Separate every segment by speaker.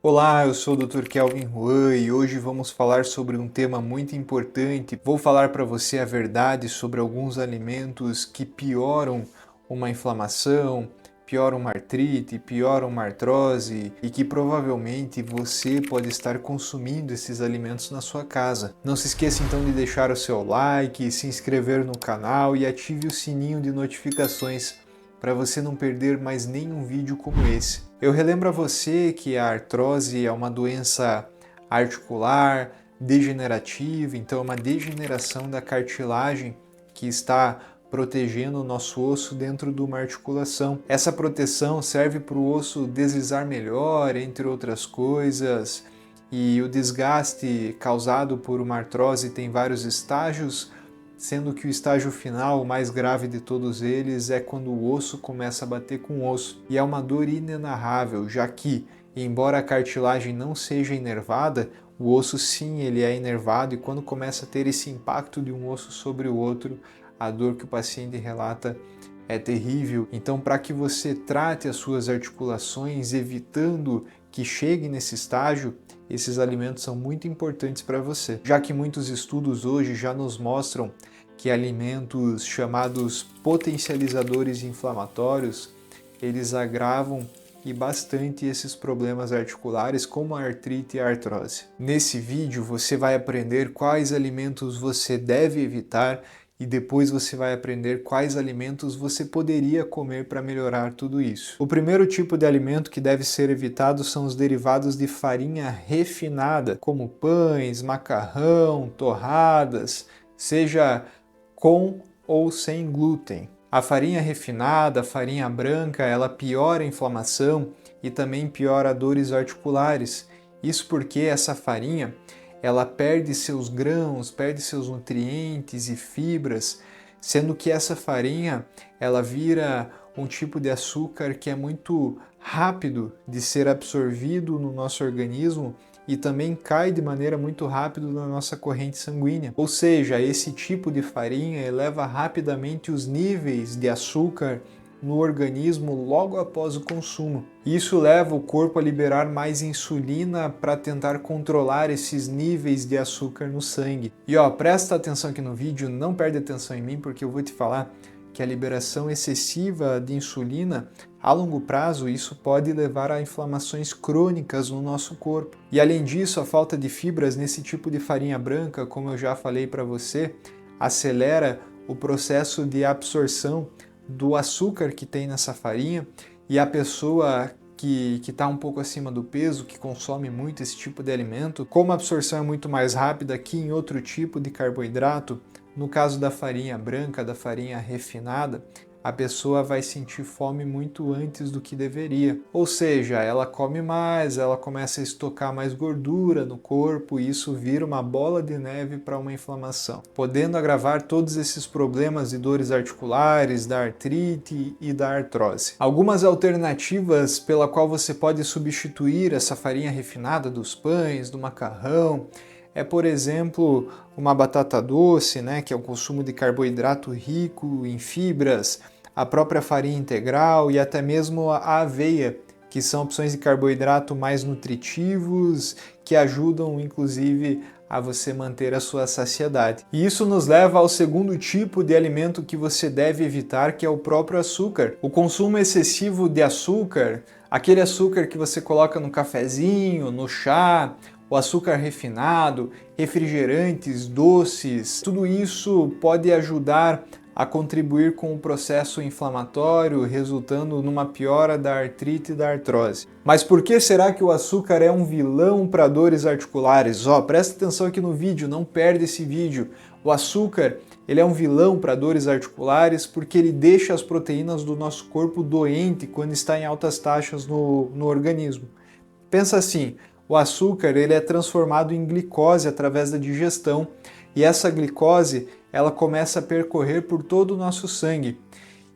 Speaker 1: Olá, eu sou o Dr. Kelvin Juan e hoje vamos falar sobre um tema muito importante. Vou falar para você a verdade sobre alguns alimentos que pioram uma inflamação, pioram uma artrite, pioram uma artrose e que provavelmente você pode estar consumindo esses alimentos na sua casa. Não se esqueça então de deixar o seu like, se inscrever no canal e ative o sininho de notificações para você não perder mais nenhum vídeo como esse. Eu relembro a você que a artrose é uma doença articular, degenerativa, então é uma degeneração da cartilagem que está protegendo o nosso osso dentro de uma articulação. Essa proteção serve para o osso deslizar melhor, entre outras coisas, e o desgaste causado por uma artrose tem vários estágios, sendo que o estágio final, o mais grave de todos eles, é quando o osso começa a bater com o osso. E é uma dor inenarrável, já que, embora a cartilagem não seja inervada, o osso sim ele é inervado e quando começa a ter esse impacto de um osso sobre o outro, a dor que o paciente relata é terrível. Então, para que você trate as suas articulações, evitando que chegue nesse estágio, esses alimentos são muito importantes para você, já que muitos estudos hoje já nos mostram que alimentos chamados potencializadores inflamatórios, eles agravam e bastante esses problemas articulares como a artrite e a artrose. Nesse vídeo você vai aprender quais alimentos você deve evitar e depois você vai aprender quais alimentos você poderia comer para melhorar tudo isso. O primeiro tipo de alimento que deve ser evitado são os derivados de farinha refinada, como pães, macarrão, torradas, seja com ou sem glúten. A farinha refinada, a farinha branca, ela piora a inflamação e também piora dores articulares. Isso porque essa farinha ela perde seus grãos, perde seus nutrientes e fibras, sendo que essa farinha ela vira um tipo de açúcar que é muito rápido de ser absorvido no nosso organismo e também cai de maneira muito rápida na nossa corrente sanguínea. Ou seja, esse tipo de farinha eleva rapidamente os níveis de açúcar no organismo logo após o consumo. Isso leva o corpo a liberar mais insulina para tentar controlar esses níveis de açúcar no sangue. E presta atenção aqui no vídeo, não perde atenção em mim porque eu vou te falar que a liberação excessiva de insulina, a longo prazo, isso pode levar a inflamações crônicas no nosso corpo. E além disso, a falta de fibras nesse tipo de farinha branca, como eu já falei para você, acelera o processo de absorção do açúcar que tem nessa farinha, e a pessoa que está um pouco acima do peso, que consome muito esse tipo de alimento, como a absorção é muito mais rápida que em outro tipo de carboidrato, no caso da farinha branca, da farinha refinada, a pessoa vai sentir fome muito antes do que deveria. Ou seja, ela come mais, ela começa a estocar mais gordura no corpo e isso vira uma bola de neve para uma inflamação, podendo agravar todos esses problemas de dores articulares, da artrite e da artrose. Algumas alternativas pela qual você pode substituir essa farinha refinada dos pães, do macarrão, é, por exemplo, uma batata doce, que é o consumo de carboidrato rico em fibras, a própria farinha integral e até mesmo a aveia, que são opções de carboidrato mais nutritivos, que ajudam inclusive a você manter a sua saciedade. E isso nos leva ao segundo tipo de alimento que você deve evitar, que é o próprio açúcar. O consumo excessivo de açúcar, aquele açúcar que você coloca no cafezinho, no chá, o açúcar refinado, refrigerantes, doces, tudo isso pode ajudar a contribuir com o processo inflamatório, resultando numa piora da artrite e da artrose. Mas por que será que o açúcar é um vilão para dores articulares? Presta atenção aqui no vídeo, não perde esse vídeo. O açúcar, ele é um vilão para dores articulares porque ele deixa as proteínas do nosso corpo doente quando está em altas taxas no organismo. Pensa assim, o açúcar ele é transformado em glicose através da digestão e essa glicose ela começa a percorrer por todo o nosso sangue.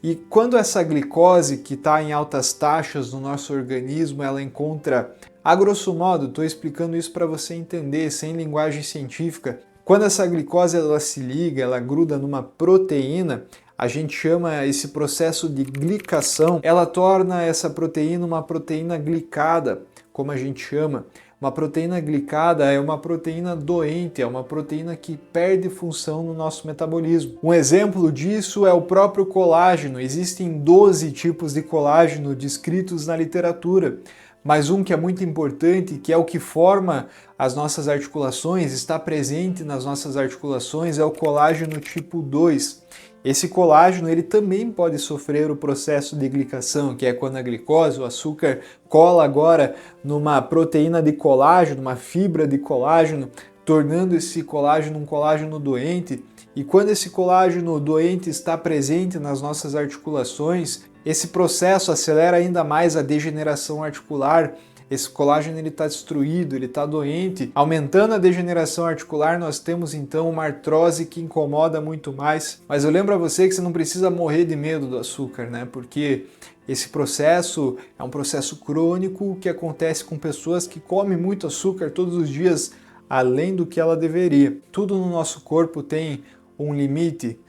Speaker 1: E quando essa glicose que está em altas taxas no nosso organismo, ela encontra, a grosso modo, estou explicando isso para você entender, sem linguagem científica, quando essa glicose ela se liga, ela gruda numa proteína, a gente chama esse processo de glicação, ela torna essa proteína uma proteína glicada, como a gente chama. Uma proteína glicada é uma proteína doente, é uma proteína que perde função no nosso metabolismo. Um exemplo disso é o próprio colágeno. Existem 12 tipos de colágeno descritos na literatura, mas um que é muito importante, que é o que forma as nossas articulações, está presente nas nossas articulações, é o colágeno tipo 2. Esse colágeno ele também pode sofrer o processo de glicação, que é quando a glicose, o açúcar, cola agora numa proteína de colágeno, uma fibra de colágeno, tornando esse colágeno um colágeno doente. E quando esse colágeno doente está presente nas nossas articulações, esse processo acelera ainda mais a degeneração articular. Esse colágeno está destruído, ele está doente. Aumentando a degeneração articular, nós temos então uma artrose que incomoda muito mais. Mas eu lembro a você que você não precisa morrer de medo do açúcar, né? Porque esse processo é um processo crônico que acontece com pessoas que comem muito açúcar todos os dias, além do que ela deveria. Tudo no nosso corpo tem um limite,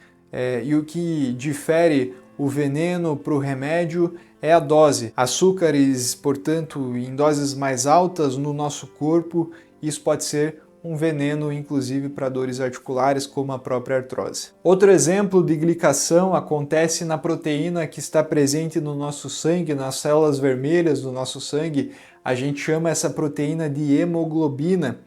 Speaker 1: e o que difere o veneno para o remédio é a dose. Açúcares, portanto, em doses mais altas no nosso corpo, isso pode ser um veneno, inclusive para dores articulares, como a própria artrose. Outro exemplo de glicação acontece na proteína que está presente no nosso sangue, nas células vermelhas do nosso sangue. A gente chama essa proteína de hemoglobina.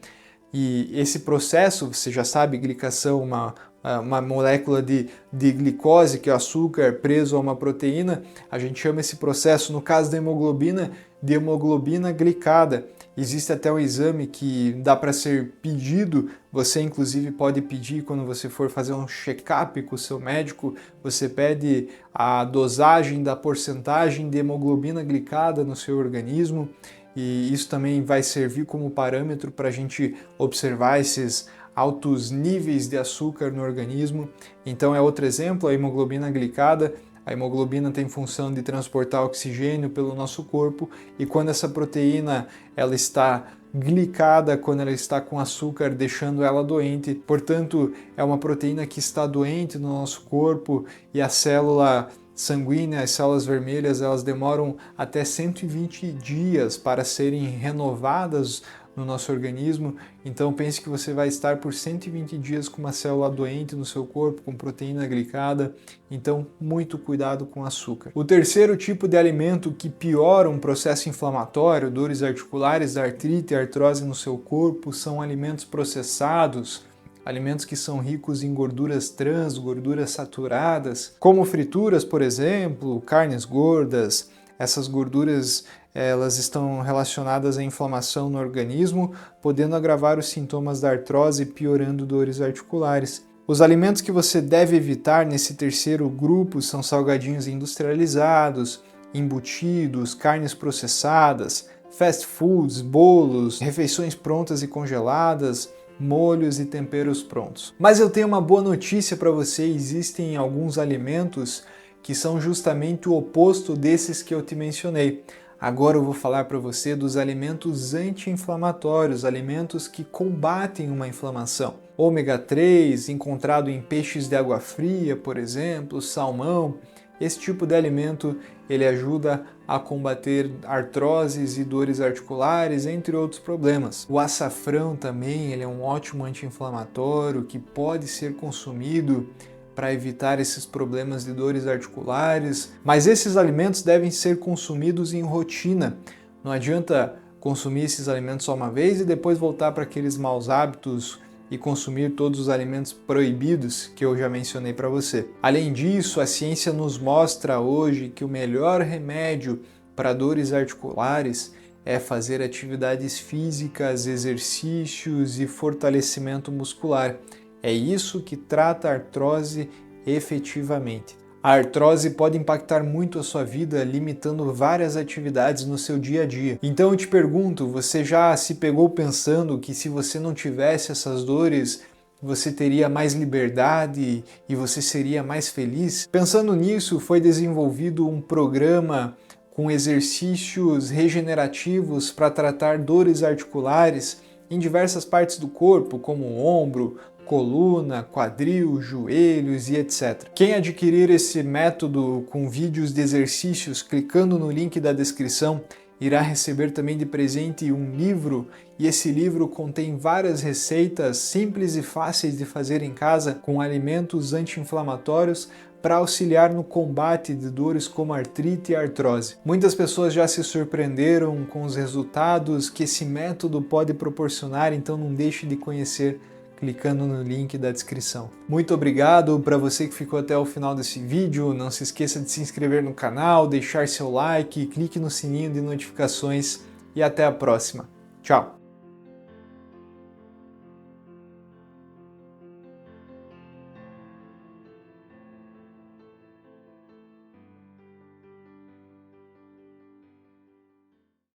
Speaker 1: E esse processo, você já sabe, glicação, uma molécula de glicose, que é o açúcar preso a uma proteína, a gente chama esse processo, no caso da hemoglobina, de hemoglobina glicada. Existe até um exame que dá para ser pedido, você inclusive pode pedir quando você for fazer um check-up com o seu médico, você pede a dosagem da porcentagem de hemoglobina glicada no seu organismo, e isso também vai servir como parâmetro para a gente observar esses altos níveis de açúcar no organismo. Então é outro exemplo, a hemoglobina glicada. A hemoglobina tem função de transportar oxigênio pelo nosso corpo, e quando essa proteína ela está glicada, quando ela está com açúcar, deixando ela doente, portanto é uma proteína que está doente no nosso corpo, e a célula sanguínea, as células vermelhas, elas demoram até 120 dias para serem renovadas no nosso organismo. Então pense que você vai estar por 120 dias com uma célula doente no seu corpo, com proteína glicada. Então muito cuidado com açúcar. O terceiro tipo de alimento que piora um processo inflamatório, dores articulares, artrite e artrose no seu corpo, são alimentos processados. Alimentos que são ricos em gorduras trans, gorduras saturadas, como frituras, por exemplo, carnes gordas. Essas gorduras elas estão relacionadas à inflamação no organismo, podendo agravar os sintomas da artrose, piorando dores articulares. Os alimentos que você deve evitar nesse terceiro grupo são salgadinhos industrializados, embutidos, carnes processadas, fast foods, bolos, refeições prontas e congeladas, molhos e temperos prontos. Mas eu tenho uma boa notícia para você: existem alguns alimentos que são justamente o oposto desses que eu te mencionei. Agora eu vou falar para você dos alimentos anti-inflamatórios, alimentos que combatem uma inflamação. Ômega 3, encontrado em peixes de água fria, por exemplo, salmão. Esse tipo de alimento ele ajuda a combater artroses e dores articulares, entre outros problemas. O açafrão também ele é um ótimo anti-inflamatório que pode ser consumido para evitar esses problemas de dores articulares, mas esses alimentos devem ser consumidos em rotina. Não adianta consumir esses alimentos só uma vez e depois voltar para aqueles maus hábitos e consumir todos os alimentos proibidos que eu já mencionei para você. Além disso, a ciência nos mostra hoje que o melhor remédio para dores articulares é fazer atividades físicas, exercícios e fortalecimento muscular. É isso que trata a artrose efetivamente. A artrose pode impactar muito a sua vida, limitando várias atividades no seu dia a dia. Então eu te pergunto, você já se pegou pensando que se você não tivesse essas dores, você teria mais liberdade e você seria mais feliz? Pensando nisso, foi desenvolvido um programa com exercícios regenerativos para tratar dores articulares em diversas partes do corpo, como o ombro, coluna, quadril, joelhos e etc. Quem adquirir esse método com vídeos de exercícios, clicando no link da descrição, irá receber também de presente um livro, e esse livro contém várias receitas simples e fáceis de fazer em casa com alimentos anti-inflamatórios para auxiliar no combate de dores como artrite e artrose. Muitas pessoas já se surpreenderam com os resultados que esse método pode proporcionar, então não deixe de conhecer clicando no link da descrição. Muito obrigado para você que ficou até o final desse vídeo. Não se esqueça de se inscrever no canal, deixar seu like, clique no sininho de notificações e até a próxima. Tchau!